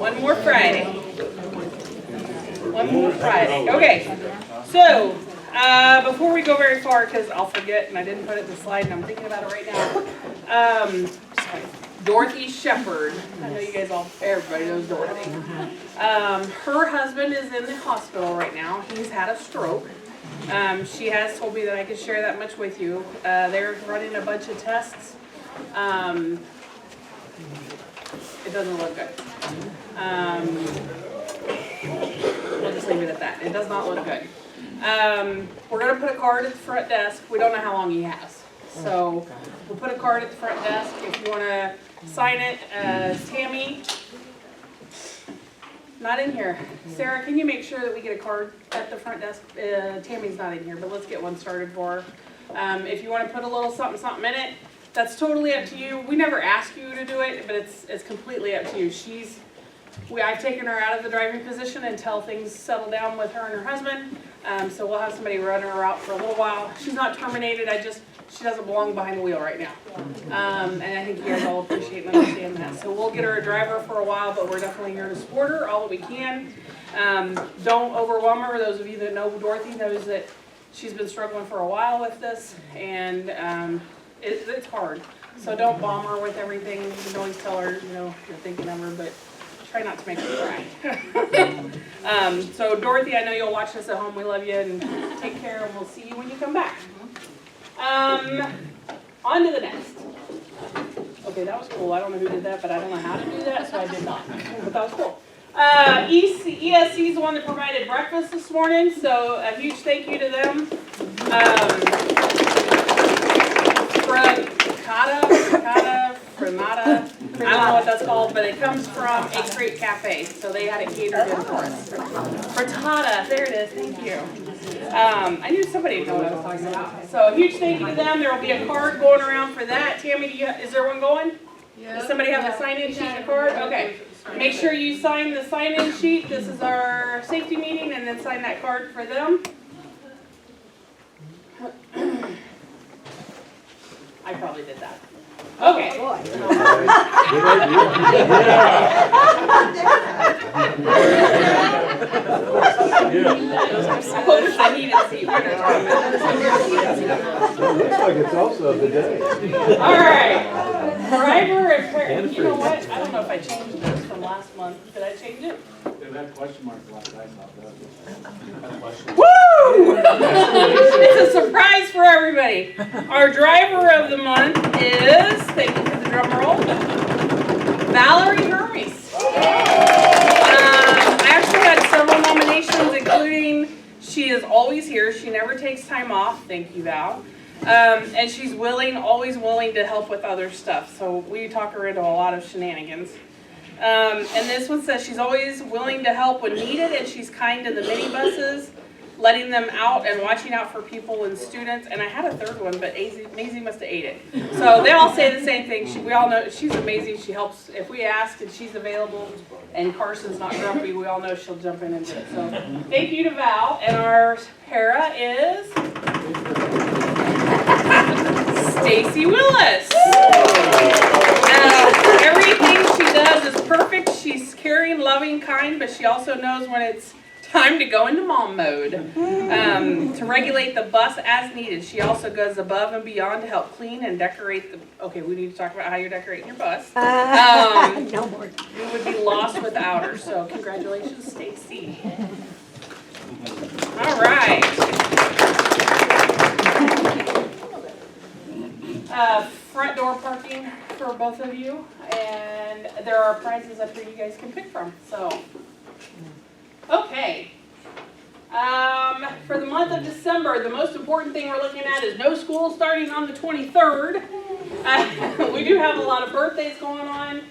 One more Friday. One more Friday. Okay, so before we go very far, because I'll forget and I didn't put it in the slide and I'm thinking about it right now. Dorothy Shepherd. I know you guys all, everybody knows Dorothy. Her husband is in the hospital right now. He's had a stroke. She has told me that I could share that much with you. They're running a bunch of tests. It doesn't look good. We'll just leave it at that. It does not look good. We're going to put a card at the front desk. We don't know how long he has. So we'll put a card at the front desk. If you want to sign it, Tammy. Not in here. Sarah, can you make sure that we get a card at the front desk? Tammy's not in here, but let's get one started for her. If you want to put a little something in it, that's totally up to you. We never ask you to do it, but it's completely up to you. I've taken her out of the driving position until things settle down with her and her husband. So we'll have somebody run her out for a little while. She's not terminated. She doesn't belong behind the wheel right now. And I think you guys all appreciate and understand that. So we'll get her a driver for a while, but we're definitely here to support her all that we can. Don't overwhelm her. Those of you that know Dorothy knows that she's been struggling for a while with this, and it's hard. So don't bomb her with everything. You can always tell her, you're thinking of her, but try not to make her cry. So Dorothy, I know you'll watch this at home. We love you, and take care, and we'll see you when you come back. On to the next. Okay, that was cool. I don't know who did that, but I don't know how to do that, so I did not. But that was cool. ESC is the one that provided breakfast this morning, so a huge thank you to them. Frenata, I don't know what that's called, but it comes from a great cafe, so they had it catered in for us. Frittata, there it is, thank you. I knew somebody would know what I was talking about. So a huge thank you to them. There will be a card going around for that. Tammy, is there one going? Yeah. Does somebody have a sign-in sheet and a card? Okay. Make sure you sign the sign-in sheet. This is our safety meeting, and then sign that card for them. I probably did that. Okay. I need to see what looks like it's also the day. All right. Driver and parent. You know what? I don't know if I changed this from last month. Did I change it? That question mark last I saw. Woo! It's a surprise for everybody. Our driver of the month is, thank you for the drum roll, Valerie Hermes. I actually had several nominations, including she is always here. She never takes time off. Thank you, Val. And she's always willing to help with other stuff. So we talk her into a lot of shenanigans. And this one says she's always willing to help when needed, and she's kind to the minibuses, letting them out and watching out for people and students. And I had a third one, but Maisie must have ate it. So they all say the same thing. We all know she's amazing. She helps. If we ask and she's available and Carson's not grumpy, we all know she'll jump in and do it. So thank you to Val. And our para is Stacy Willis. Everything she does is perfect. She's caring, loving, kind, but she also knows when it's time to go into mom mode. To regulate the bus as needed. She also goes above and beyond to help clean and decorate the. Okay, we need to talk about how you're decorating your bus. No more. You would be lost without her. So congratulations, Stacy. All right. Front door parking for both of you, and there are prizes up here you guys can pick from. So, okay. For the month of December, the most important thing we're looking at is no school starting on the 23rd. We do have a lot of birthdays going on.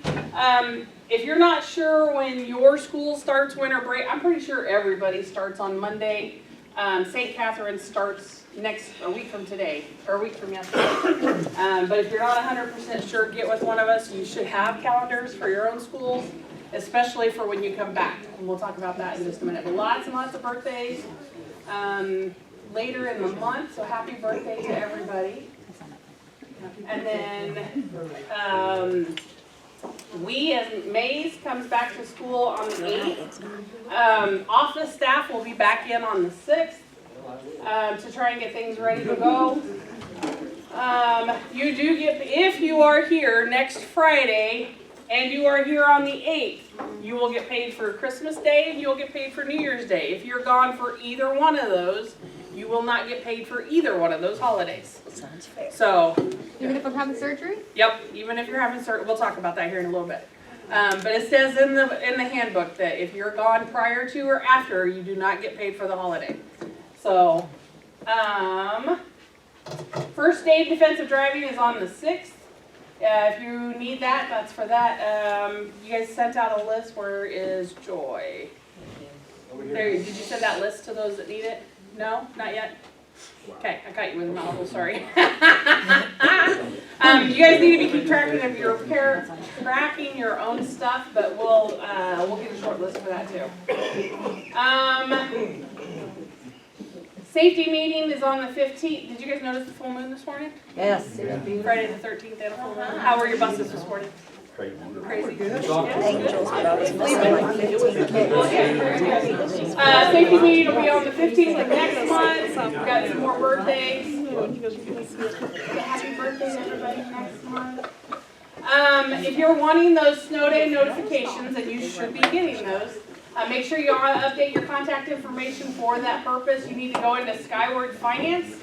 If you're not sure when your school starts winter break, I'm pretty sure everybody starts on Monday. St. Catherine's starts a week from today, or a week from yesterday. But if you're not 100% sure, get with one of us. You should have calendars for your own schools, especially for when you come back. And we'll talk about that in just a minute. But lots and lots of birthdays later in the month, so happy birthday to everybody. And then We, as Mays comes back to school on the 8th, office staff will be back in on the 6th to try and get things ready to go. You do get, if you are here next Friday and you are here on the 8th, you will get paid for Christmas Day and you'll get paid for New Year's Day. If you're gone for either one of those, you will not get paid for either one of those holidays. Sounds fair. So, Even if I'm having surgery? yep, even if you're having surgery, we'll talk about that here in a little bit. But it says in the handbook that if you're gone prior to or after, you do not get paid for the holiday. So, first aid defensive driving is on the 6th. If you need that, that's for that. You guys sent out a list. Where is Joy? There, did you send that list to those that need it? No, not yet? Okay, I caught you with a mouthful, sorry. You guys need to be keep tracking of your tracking your own stuff, but we'll get a short list for that too. Safety meeting is on the 15th. Did you guys notice the full moon this morning? Yes. Friday the 13th, they had a full moon. How were your buses this morning? Crazy. Angels, but I was missing like 15 kids. Safety meeting will be on the 15th of next month. We've got some more birthdays. Happy birthday to everybody next month. If you're wanting those snow day notifications, and you should be getting those, make sure you update your contact information for that purpose. You need to go into Skyward Finance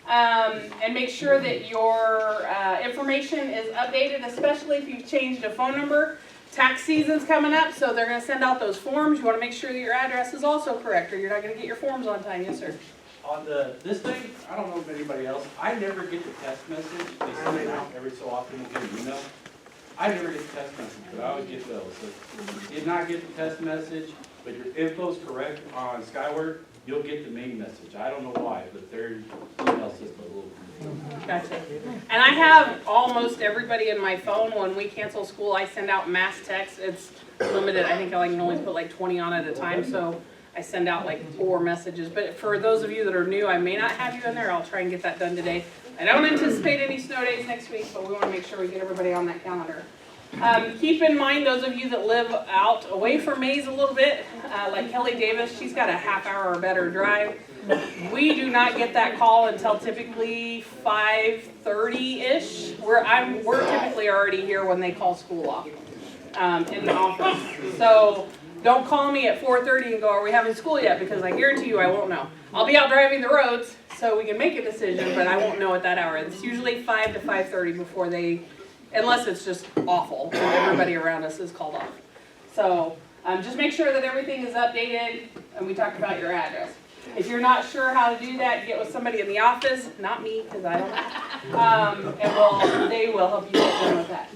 and make sure that your information is updated, especially if you've changed a phone number. Tax season's coming up, so they're going to send out those forms. You want to make sure that your address is also correct, or you're not going to get your forms on time. Yes, sir. On this thing, I don't know if anybody else, I never get the text message. They send it out every so often, we'll get an email. I never get the text message, but I always get those. So if you did not get the text message, but your info's correct on Skyward, you'll get the main message. I don't know why, but their email system is a little confusing. Gotcha. And I have almost everybody in my phone. When we cancel school, I send out mass text. It's limited. I think I can only put like 20 on at a time, so I send out like 4 messages. But for those of you that are new, I may not have you in there. I'll try and get that done today. I don't anticipate any snow days next week, but we want to make sure we get everybody on that calendar. Keep in mind, those of you that live out away from Mays a little bit, like Kelly Davis, she's got a half-hour or better drive. We do not get that call until typically 5:30-ish. We're typically already here when they call school off in the office. So don't call me at 4:30 and go, "Are we having school yet?" Because I guarantee you I won't know. I'll be out driving the roads, so we can make a decision, but I won't know at that hour. It's usually 5 to 5:30 before they. Unless it's just awful and everybody around us is called off. So just make sure that everything is updated, and we talked about your address. If you're not sure how to do that, get with somebody in the office, not me, because I don't know, and they will help you get done with that.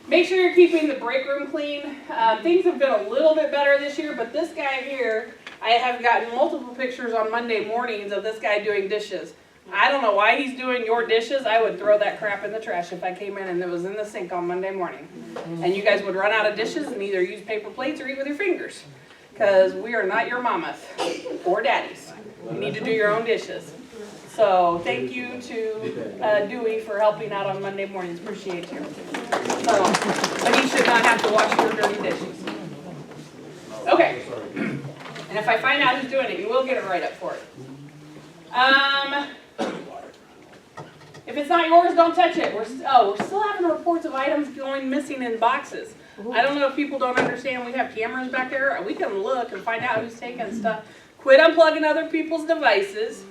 Make sure you're keeping the break room clean. Things have been a little bit better this year, but this guy here, I have gotten multiple pictures on Monday mornings of this guy doing dishes. I don't know why he's doing your dishes. I would throw that crap in the trash if I came in and it was in the sink on Monday morning. And you guys would run out of dishes and either use paper plates or eat with your fingers. Because we are not your mamas or daddies. You need to do your own dishes. So thank you to Dewey for helping out on Monday mornings. Appreciate you. So, but he should not have to wash your dirty dishes. Okay. And if I find out who's doing it, you will get a write-up for it. If it's not yours, don't touch it. We're still having reports of items going missing in boxes. I don't know if people don't understand. We have cameras back there. We can look and find out who's taking stuff. Quit unplugging other people's devices.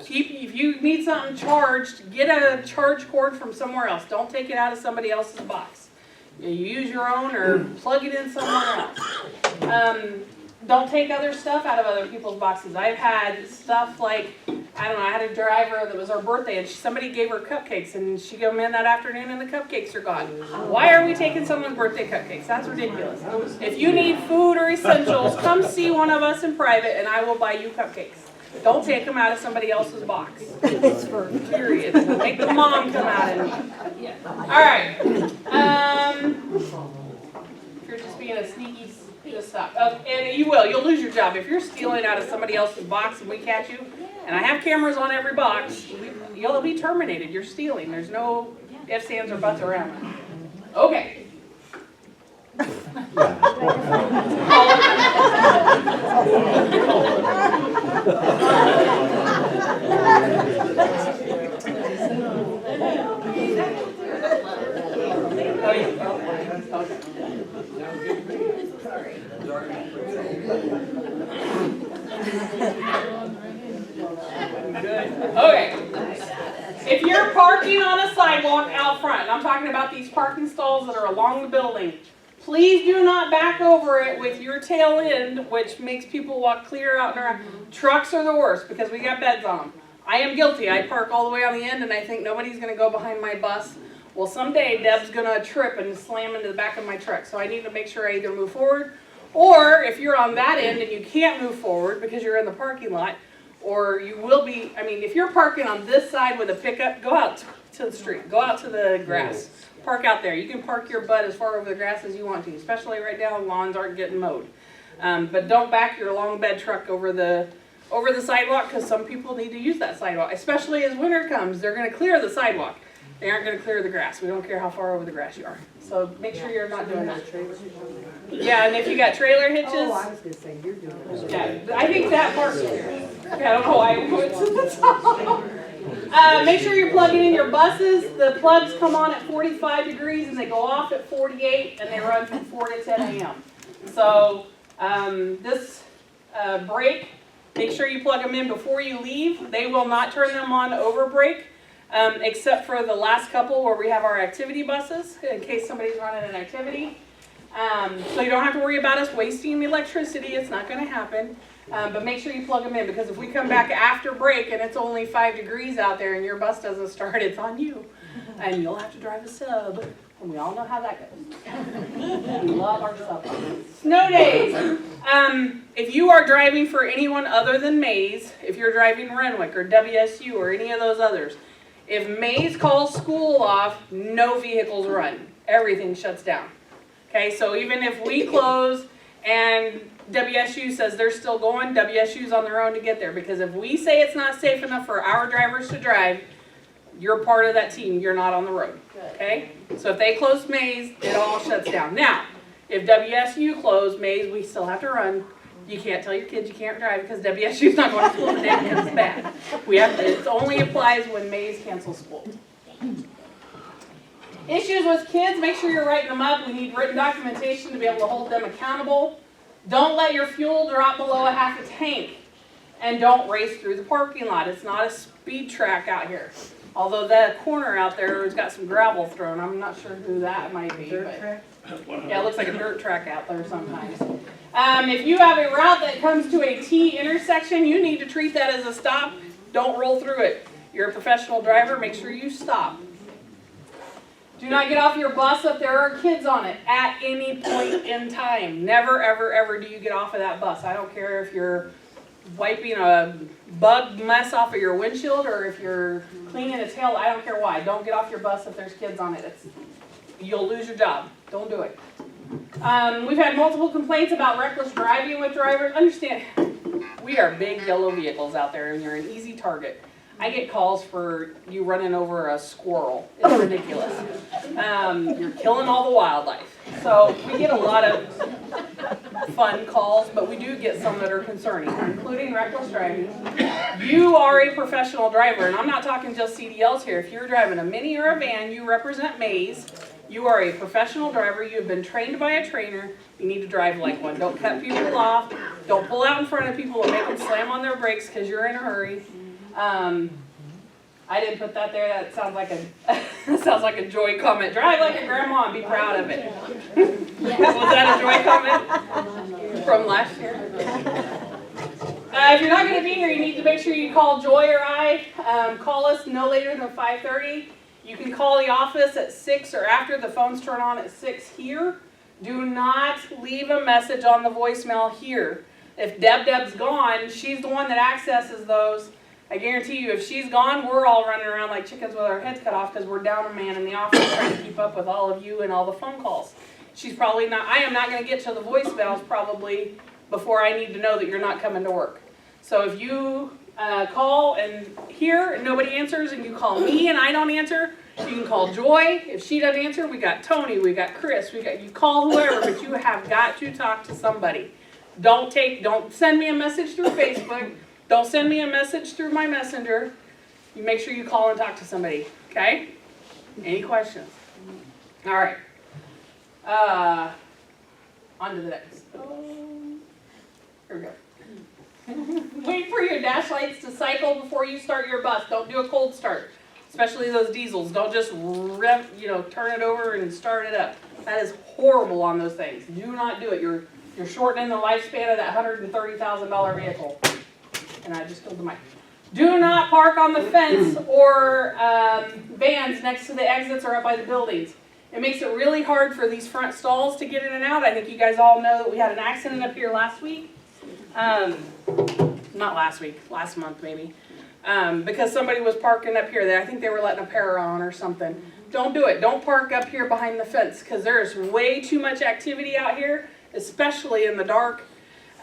If you need something charged, get a charge cord from somewhere else. Don't take it out of somebody else's box. You use your own or plug it in somewhere else. Don't take other stuff out of other people's boxes. I've had stuff like, I don't know, I had a driver that was her birthday and somebody gave her cupcakes and she came in that afternoon and the cupcakes are gone. Why are we taking someone's birthday cupcakes? That's ridiculous. If you need food or essentials, come see one of us in private and I will buy you cupcakes. Don't take them out of somebody else's box. Period. Make the mom come out and all right. If you're just being a sneaky. Just stop. And you will. You'll lose your job. If you're stealing out of somebody else's box and we catch you, and I have cameras on every box, you'll be terminated. You're stealing. There's no ifs, ands, or buts around it. Okay. Oh, yeah. Okay. If you're parking on a sidewalk out front, and I'm talking about these parking stalls that are along the building, please do not back over it with your tail end, which makes people walk clear out and around. Trucks are the worst because we got beds on them. I am guilty. I park all the way on the end and I think nobody's going to go behind my bus. Well, someday Deb's going to trip and slam into the back of my truck. So I need to make sure I either move forward, or if you're on that end and you can't move forward because you're in the parking lot, or you will be, I mean, if you're parking on this side with a pickup, go out to the street, go out to the grass, park out there. You can park your butt as far over the grass as you want to, especially right now lawns aren't getting mowed. But don't back your long bed truck over the sidewalk, because some people need to use that sidewalk, especially as winter comes. They're going to clear the sidewalk. They aren't going to clear the grass. We don't care how far over the grass you are. So make sure you're not doing that. Yeah, and if you got trailer hitches. Oh, I was gonna say, you're doing it. Yeah, I think that part. Yeah, I don't know why I put it to the top. Make sure you're plugging in your buses. The plugs come on at 45 degrees and they go off at 48 and they run from 4 to 10 a.m. So this break, make sure you plug them in before you leave. They will not turn them on over break. Except for the last couple where we have our activity buses, in case somebody's running an activity. So you don't have to worry about us wasting electricity, it's not going to happen. But make sure you plug them in, because if we come back after break and it's only 5 degrees out there and your bus doesn't start, it's on you. And you'll have to drive a sub, and we all know how that goes. We love our sub. Snow days. If you are driving for anyone other than Mays, if you're driving Renwick or WSU or any of those others, if Mays calls school off, no vehicles run. Everything shuts down. Okay, so even if we close and WSU says they're still going, WSU's on their own to get there. Because if we say it's not safe enough for our drivers to drive, you're part of that team. You're not on the road. Okay? So if they close Mays, it all shuts down. Now, if WSU closed Mays, we still have to run. You can't tell your kids you can't drive because WSU's not going to school today because it's bad. We have to, it only applies when Mays cancels school. Issues with kids, make sure you're writing them up. We need written documentation to be able to hold them accountable. Don't let your fuel drop below a half a tank. And don't race through the parking lot. It's not a speed track out here. Although that corner out there has got some gravel thrown. I'm not sure who that might be. But yeah, it looks like a dirt track out there sometimes. If you have a route that comes to a T intersection, you need to treat that as a stop. Don't roll through it. You're a professional driver, make sure you stop. Do not get off your bus if there are kids on it at any point in time. Never, ever, ever do you get off of that bus. I don't care if you're wiping a bug mess off of your windshield or if you're cleaning a tail. I don't care why. Don't get off your bus if there's kids on it. You'll lose your job. Don't do it. We've had multiple complaints about reckless driving with drivers. Understand, we are big yellow vehicles out there and you're an easy target. I get calls for you running over a squirrel. It's ridiculous. You're killing all the wildlife. So we get a lot of fun calls, but we do get some that are concerning, including reckless driving. You are a professional driver, and I'm not talking just CDLs here. If you're driving a mini or a van, you represent Mays. You are a professional driver. You have been trained by a trainer. You need to drive like one. Don't cut people off. Don't pull out in front of people and make them slam on their brakes because you're in a hurry. I didn't put that there. That sounds like a Joy comment. Drive like a grandma and be proud of it. Was that a Joy comment from last year? If you're not going to be here, you need to make sure you call Joy or I. Call us no later than 5:30. You can call the office at 6 or after. The phones turn on at 6 here. Do not leave a message on the voicemail here. If Deb's gone, she's the one that accesses those. I guarantee you, if she's gone, we're all running around like chickens with our heads cut off because we're down a man in the office trying to keep up with all of you and all the phone calls. She's probably not, I am not going to get to the voicemails probably before I need to know that you're not coming to work. So if you call and hear and nobody answers and you call me and I don't answer, You can call Joy. If she doesn't answer, we got Tony, we got Chris, you call whoever, but you have got to talk to somebody. Don't send me a message through Facebook. Don't send me a message through my messenger. You make sure you call and talk to somebody, okay? Any questions? All right. On to the next. Here we go. Wait for your dash lights to cycle before you start your bus. Don't do a cold start, especially those diesels. Don't just turn it over and start it up. That is horrible on those things. Do not do it. You're shortening the lifespan of that $130,000 vehicle. And I just killed the mic. Do not park on the fence or vans next to the exits or up by the buildings. It makes it really hard for these front stalls to get in and out. I think you guys all know that we had an accident up here last week. Not last week, last month maybe. Because somebody was parking up here. I think they were letting a pair on or something. Don't do it. Don't park up here behind the fence because there is way too much activity out here, especially in the dark.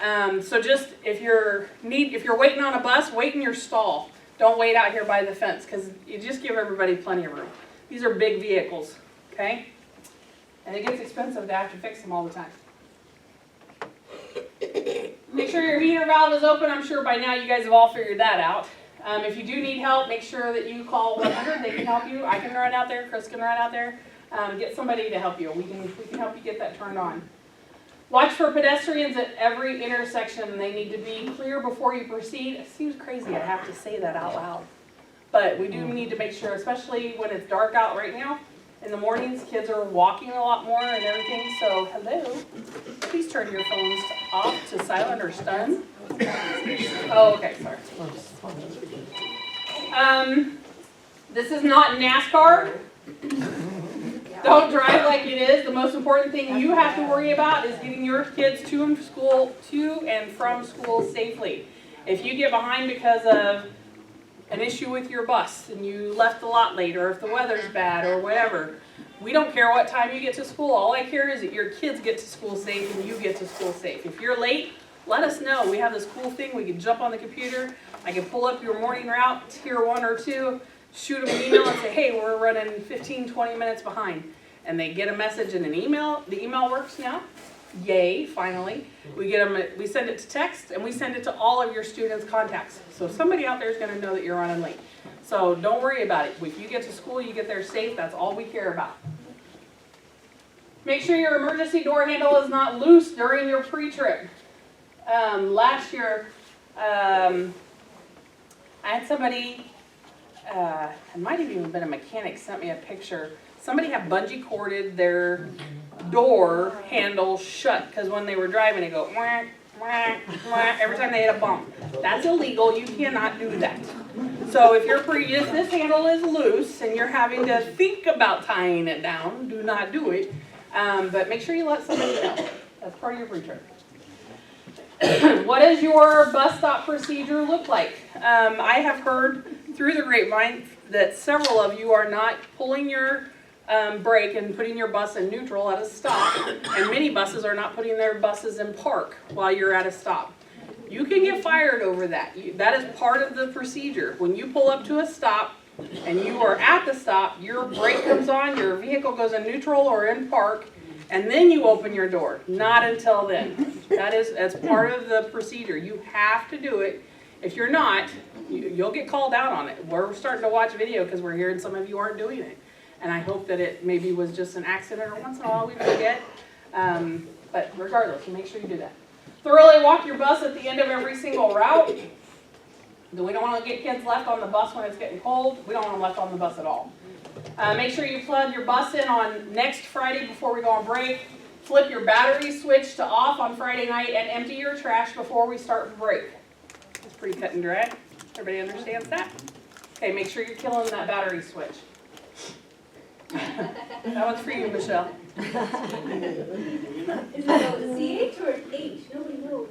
So just if you're waiting on a bus, wait in your stall. Don't wait out here by the fence because you just give everybody plenty of room. These are big vehicles, okay? And it gets expensive to have to fix them all the time. Make sure your heater valve is open. I'm sure by now you guys have all figured that out. If you do need help, make sure that you call 100. They can help you. I can run out there. Chris can run out there. Get somebody to help you. We can help you get that turned on. Watch for pedestrians at every intersection. They need to be clear before you proceed. It seems crazy I have to say that out loud. But we do need to make sure, especially when it's dark out right now. In the mornings, kids are walking a lot more and everything. So, hello. Please turn your phones off to silent or stun. Oh, okay, sorry. This is not NASCAR. Don't drive like it is. The most important thing you have to worry about is getting your kids to and from school safely. If you get behind because of an issue with your bus and you left a lot late, or if the weather's bad or whatever, we don't care what time you get to school. All I care is that your kids get to school safe and you get to school safe. If you're late, let us know. We have this cool thing. We can jump on the computer. I can pull up your morning route, tier 1 or 2, shoot them an email and say, hey, we're running 15, 20 minutes behind. And they get a message in an email. The email works now. Yay, finally. We send it to text, and we send it to all of your students' contacts. So somebody out there is going to know that you're running late. So don't worry about it. If you get to school, you get there safe. That's all we care about. Make sure your emergency door handle is not loose during your pre-trip. Last year, I had somebody, it might have even been a mechanic, sent me a picture. Somebody had bungee corded their door handle shut because when they were driving, it go whack, whack, whack every time they hit a bump. That's illegal. You cannot do that. So if this handle is loose and you're having to think about tying it down, do not do it. But make sure you let somebody know. That's part of your pre-trip. What does your bus stop procedure look like? I have heard through the grapevine that several of you are not pulling your brake and putting your bus in neutral at a stop, and many buses are not putting their buses in park while you're at a stop. You can get fired over that. That is part of the procedure. When you pull up to a stop and you are at the stop, your brake comes on, your vehicle goes in neutral or in park, and then you open your door. Not until then. That is as part of the procedure. You have to do it. If you're not, you'll get called out on it. We're starting to watch video because we're hearing some of you aren't doing it. And I hope that it maybe was just an accident or once in a while we forget. But regardless, make sure you do that. Thoroughly walk your bus at the end of every single route. We don't want to get kids left on the bus when it's getting cold. We don't want them left on the bus at all. Make sure you plug your bus in on next Friday before we go on break. Flip your battery switch to off on Friday night and empty your trash before we start break. It's pretty cut and dry. Everybody understands that? Okay, make sure you're killing that battery switch. That one's for you, Michelle. Is it a CH or an H? Nobody knows.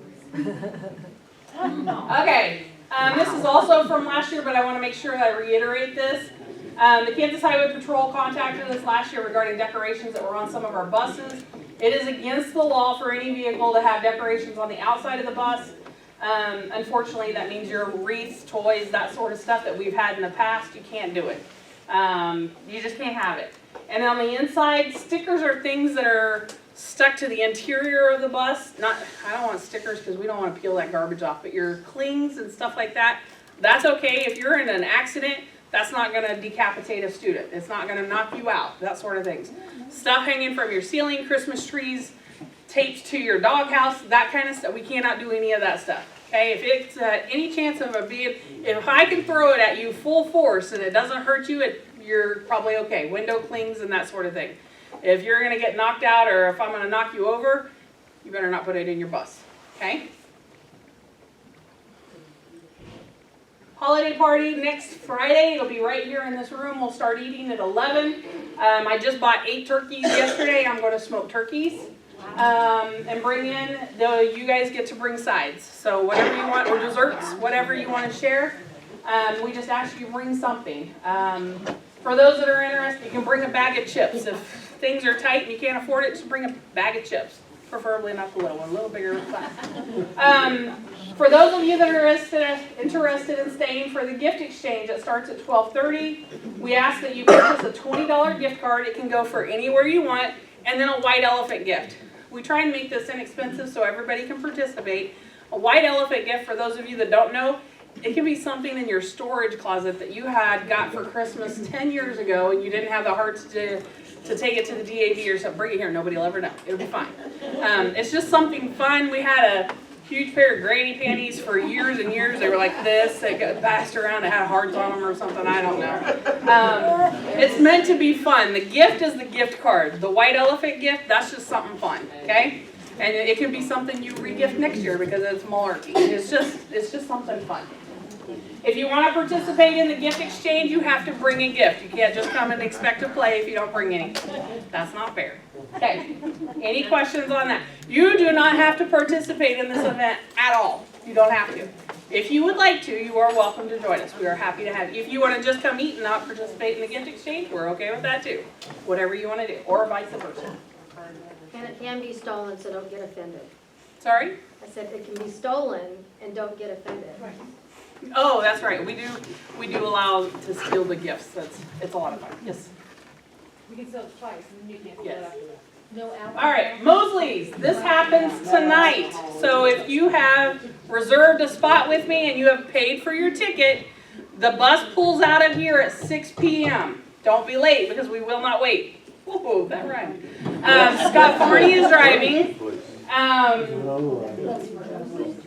Okay, this is also from last year, but I want to make sure that I reiterate this. The Kansas Highway Patrol contacted us last year regarding decorations that were on some of our buses. It is against the law for any vehicle to have decorations on the outside of the bus. Unfortunately, that means your wreaths, toys, that sort of stuff that we've had in the past, you can't do it. You just can't have it. And on the inside, stickers are things that are stuck to the interior of the bus. I don't want stickers because we don't want to peel that garbage off, but your clings and stuff like that, that's okay. If you're in an accident, that's not going to decapitate a student. It's not going to knock you out, that sort of things. Stuff hanging from your ceiling, Christmas trees, tapes to your doghouse, that kind of stuff. We cannot do any of that stuff. Okay, if it's any chance of if I can throw it at you full force and it doesn't hurt you, you're probably okay. Window clings and that sort of thing. If you're going to get knocked out or if I'm going to knock you over, you better not put it in your bus. Okay? Holiday party next Friday. It'll be right here in this room. We'll start eating at 11. I just bought 8 turkeys yesterday. I'm going to smoke turkeys. And bring in, you guys get to bring sides. So whatever you want, or desserts, whatever you want to share. We just ask you to bring something. For those that are interested, you can bring a bag of chips. If things are tight and you can't afford it, just bring a bag of chips. Preferably not the little one, a little bigger is fine. For those of you that are interested in staying for the gift exchange, that starts at 12:30. We ask that you purchase a $20 gift card. It can go for anywhere you want, and then a white elephant gift. We try and make this inexpensive so everybody can participate. A white elephant gift, for those of you that don't know, it can be something in your storage closet that you got for Christmas 10 years ago and you didn't have the hearts to take it to the DAV or something. Bring it here, nobody will ever know. It'll be fine. It's just something fun. We had a huge pair of granny panties for years and years. They were like this. They got passed around. They had hearts on them or something. I don't know. It's meant to be fun. The gift is the gift card. The white elephant gift, that's just something fun. Okay? And it can be something you re-gift next year because it's malarkey. It's just something fun. If you want to participate in the gift exchange, you have to bring a gift. You can't just come and expect to play if you don't bring anything. That's not fair. Okay. Any questions on that? You do not have to participate in this event at all. You don't have to. If you would like to, you are welcome to join us. We are happy to have you. If you want to just come eat and not participate in the gift exchange, we're okay with that too. Whatever you want to do, or vice versa. And it can be stolen, so don't get offended. Sorry? I said it can be stolen and don't get offended. Oh, that's right. We do allow to steal the gifts. It's a lot of fun. Yes. We can sell it twice, and then you can't sell it Yes. after that. No alcohol. All right, Mosley's. This happens tonight. So if you have reserved a spot with me and you have paid for your ticket, the bus pulls out of here at 6 p.m. Don't be late because we will not wait. Whoa, that rhymed. Scott Farney is driving.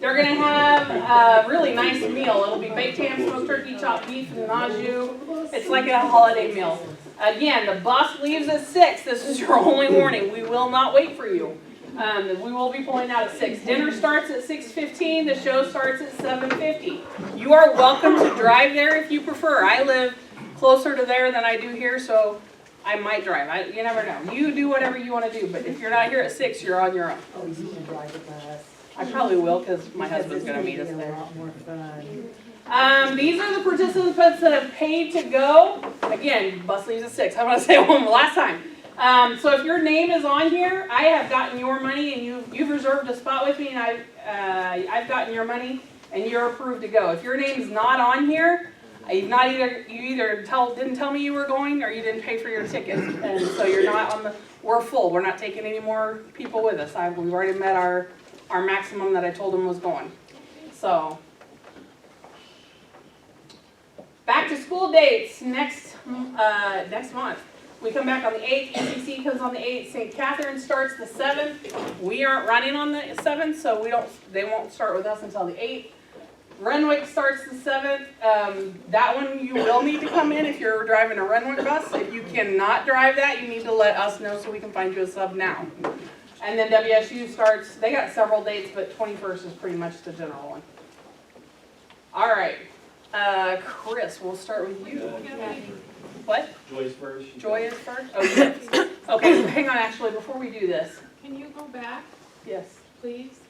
They're going to have a really nice meal. It'll be baked ham, smoked turkey, chopped beef, and au jus. It's like a holiday meal. Again, the bus leaves at 6. This is your only warning. We will not wait for you. We will be pulling out at 6. Dinner starts at 6:15. The show starts at 7:50. You are welcome to drive there if you prefer. I live closer to there than I do here, so I might drive. You never know. You do whatever you want to do, but if you're not here at 6, you're on your own. Oh, you can drive the bus. I probably will because my husband's going to meet us It's there. a lot more fun. These are the participants that have paid to go. Again, bus leaves at 6. I'm going to say it one last time. So if your name is on here, I have gotten your money and you've reserved a spot with me, and I've gotten your money and you're approved to go. If your name's not on here, you either didn't tell me you were going or you didn't pay for your tickets, and so you're not on the. We're full. We're not taking any more people with us. We've already met our maximum that I told them was going. So. Back to school dates next month. We come back on the 8th, DEC comes on the 8th, St. Catherine starts the 7th. We aren't running on the 7th, so they won't start with us until the 8th. Renwick starts the 7th. That one you will need to come in if you're driving a Renwick bus. If you cannot drive that, you need to let us know so we can find you a sub now. And then WSU starts, they got several dates, but 21st is pretty much the general one. All right. Chris, we'll start with you. What? Joy's first. Joy is first? Oh, yes. Okay, hang on, actually, before we do this. Can you go back, Yes. please?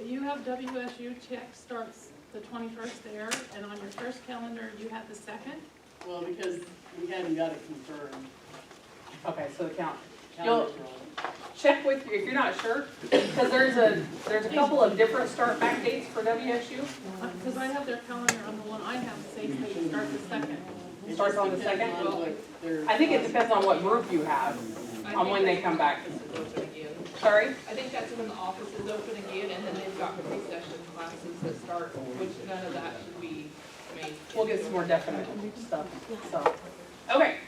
You have WSU check starts the 21st there, and on your first calendar, you have the 2nd? Well, because we hadn't got it confirmed. Okay, so the count. Calendar's wrong. Check with you if you're not sure, because there's a couple of different start back dates for WSU. Because I have their calendar on the one I have, says they start the 2nd. It Starts just on the depends second? on what their I think it depends on what group you have, on when they come back. Sorry? I think that's when the office is open again, and then they've got pre-session classes that start, which none of that should be made. We'll get some more definite stuff, so. Okay.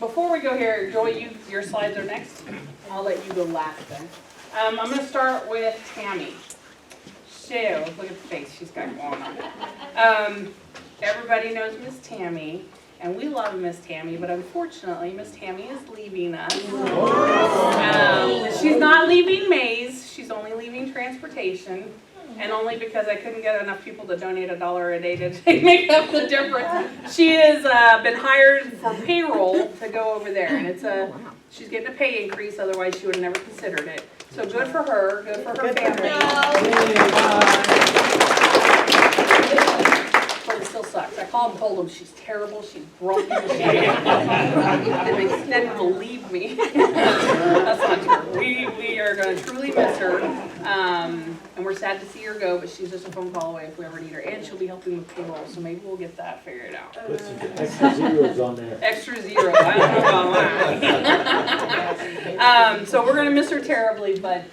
Before we go here, Joy, your slides are next. I'll let you go last then. I'm gonna start with Tammy. So, look at the face she's got going on. Everybody knows Miss Tammy, and we love Miss Tammy, but unfortunately, Miss Tammy is leaving us. She's not leaving Maze, she's only leaving transportation, and only because I couldn't get enough people to donate $1 a day to make up the difference. She has been hired for payroll to go over there, and she's getting a pay increase, otherwise she would have never considered it. So good for her, good for her family. But it still sucks. I called and told them she's terrible, she's broken, and they didn't believe me. That's not true. We are going to truly miss her, and we're sad to see her go, but she's just a phone call away if we ever need her, and she'll be helping with payroll, so maybe we'll get that figured out. Put some extra zeros on there. Extra zero, I don't know about that. So we're going to miss her terribly, but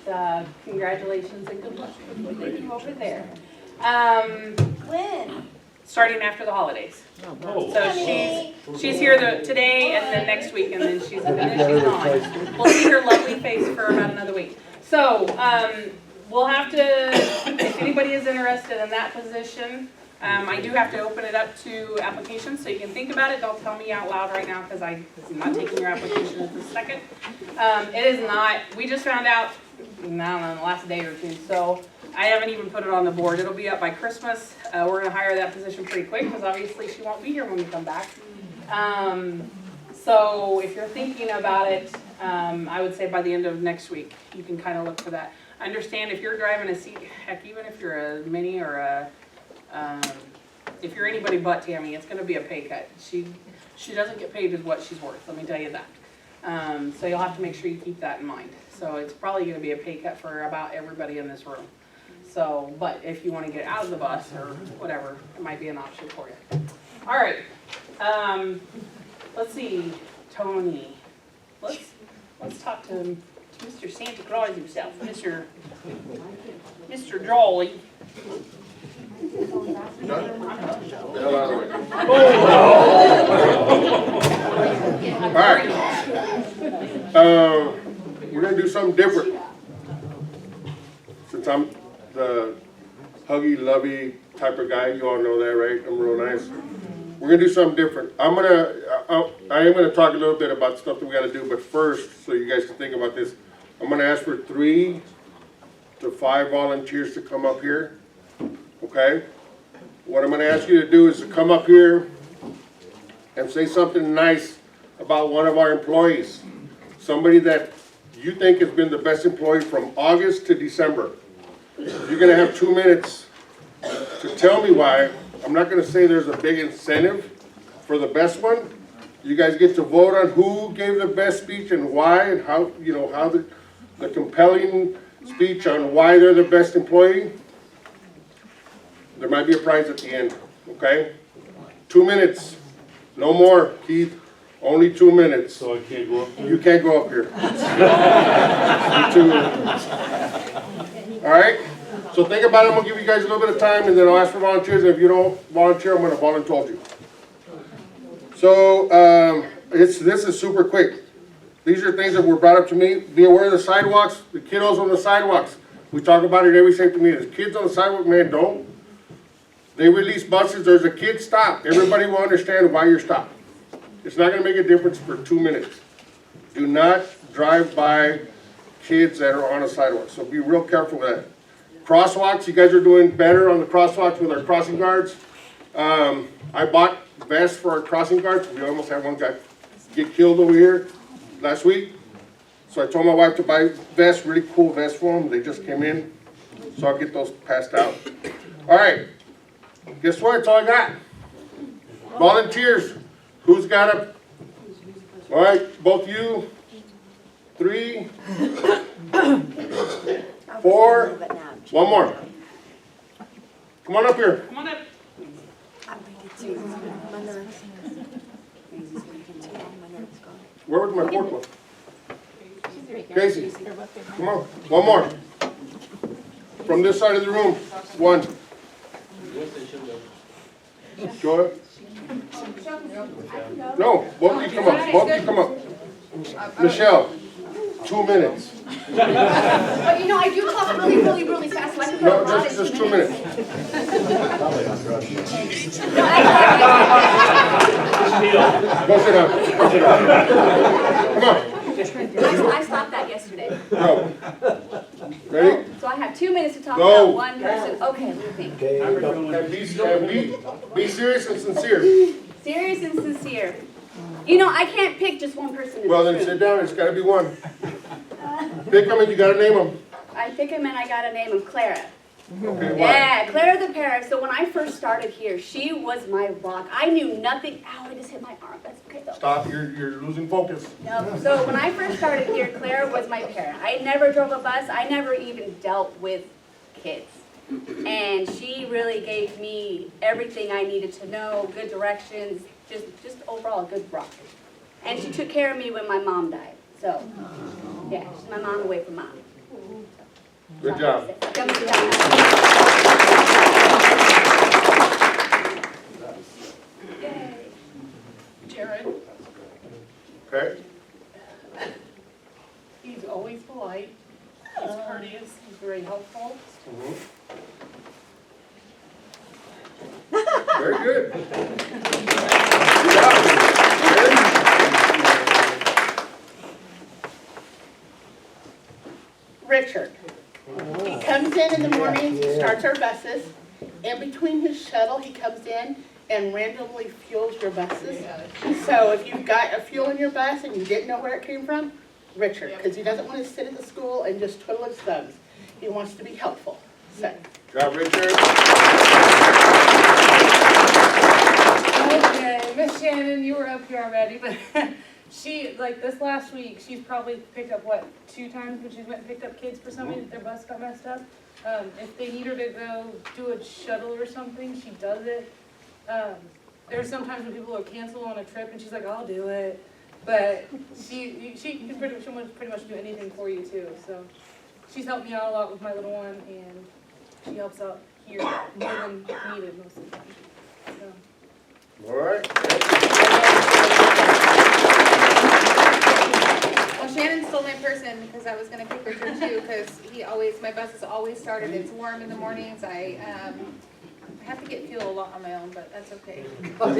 congratulations and good luck with what they do over there. When? Starting after the holidays. So she's here today and then next week, and then she's gone. We'll see her lovely face for about another week. So we'll have to, if anybody is interested in that position, I do have to open it up to applications, so you can think about it. Don't tell me out loud right now, because I'm not taking your application at this second. It is not, we just found out, I don't know, the last day or two, so I haven't even put it on the board. It'll be up by Christmas. We're gonna hire that position pretty quick, because obviously she won't be here when we come back. So if you're thinking about it, I would say by the end of next week, you can kind of look for that. Understand if you're driving a seat, heck, even if you're a mini or if you're anybody but Tammy, it's gonna be a pay cut. She doesn't get paid as what she's worth, let me tell you that. So you'll have to make sure you keep that in mind. So it's probably gonna be a pay cut for about everybody in this room. So, but if you wanna get out of the bus or whatever, it might be an option for you. All right, let's see, Tony. Let's talk to Mr. Santa Claus himself, Mr. Jolly. Alright, we're gonna do something different. Since I'm the huggy, lovey type of guy, you all know that, right? I'm real nice. We're gonna do something different. I am gonna talk a little bit about stuff that we gotta do, but first, so you guys can think about this, I'm gonna ask for 3 to 5 volunteers to come up here. Okay? What I'm going to ask you to do is to come up here and say something nice about one of our employees. Somebody that you think has been the best employee from August to December. You're going to have 2 minutes to tell me why. I'm not going to say there's a big incentive for the best one. You guys get to vote on who gave the best speech and why, and how, you know, how the compelling speech on why they're the best employee. There might be a prize at the end, okay? 2 minutes, no more, Keith, only 2 minutes. So I can't go up there? You can't go up here. All right, so think about it, I'm gonna give you guys a little bit of time and then I'll ask for volunteers, and if you don't volunteer, I'm gonna volunteer you. So, this is super quick. These are things that were brought up to me. Be aware of the sidewalks, the kiddos on the sidewalks. We talk about it every safety meeting. Kids on the sidewalk, man, don't. They release buses, there's a kid stop. Everybody will understand why you're stopped. It's not gonna make a difference for 2 minutes. Do not drive by kids that are on a sidewalk, so be real careful with that. Crosswalks, you guys are doing better on the crosswalks with our crossing guards. I bought vests for our crossing guards. We almost had one guy get killed over here last week. So I told my wife to buy vests, really cool vests for them. They just came in, so I'll get those passed out. All right. Guess what? That's all I got. Volunteers. Who's got a... All right, both you. 3, 4. One more. Come on up here. Come on up. Where was my fourth one? Casey, come on, one more. From this side of the room, one. Joy? No, both of you come up, both of you come up. Michelle, 2 minutes. But you know, I do talk really fast, so I can put a No, lot in just 2 2 minutes. minutes. Go sit down, go sit down. Come on, I stopped that yesterday. go. Ready? So I have 2 minutes to talk Go. about one person. Okay, let me think. Okay, And be serious and sincere. Serious and sincere. You know, I can't pick just one person in Well, this then sit room. down, it's gotta be one. Pick them and you gotta name them. I pick him and I got a name of Clara. Okay, why? Yeah, Clara the parrot. So when I first started here, she was my rock. I knew nothing. Ow, I just hit my arm. That's okay though. Stop, you're losing focus. No. So when I first started here, Clara was my parent. I never drove a bus. I never even dealt with kids. And she really gave me everything I needed to know, good directions, just overall a good rock. And she took care of me when my mom died. So, yeah, she's my mom away from mom. Good job. Jared, Okay? he's always polite, he's courteous, he's very helpful. Very good. Good job. Richard. He comes in the mornings, he starts our buses. In between his shuttle, he comes in and randomly fuels your buses. So if you've got a fuel in your bus and you didn't know where it came from, Richard, because he doesn't want to sit at the school and just twiddle his thumbs. He wants to be helpful. So, Good job, Richard. Okay, Miss Shannon, you were up here already, but she, like this last week, she's probably picked up, what, 2 times when she went and picked up kids for somebody that their bus got messed up. If they need her to go do a shuttle or something, she does it. There's sometimes when people will cancel on a trip and she's like, I'll do it. But she can pretty much do anything for you too, so. She's helped me out a lot with my little one and she helps out here more than needed most of the time, so. All right. Well, Shannon's still my person because I was gonna pick Richard too, because my buses always started, it's warm in the mornings, I have to get fuel a lot on my own, but that's okay. But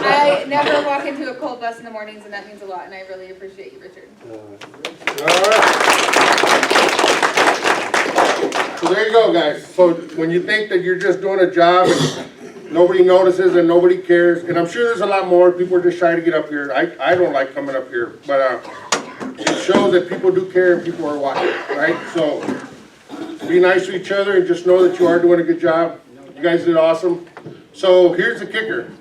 I never walk into a cold bus in the mornings and that means a lot, and I really appreciate you, Richard. All right. So there you go, guys. So when you think that you're just doing a job and nobody notices and nobody cares, and I'm sure there's a lot more, people are just shy to get up here. I don't like coming up here, but it shows that people do care and people are watching, right? So be nice to each other and just know that you are doing a good job. You guys did awesome. So here's the kicker.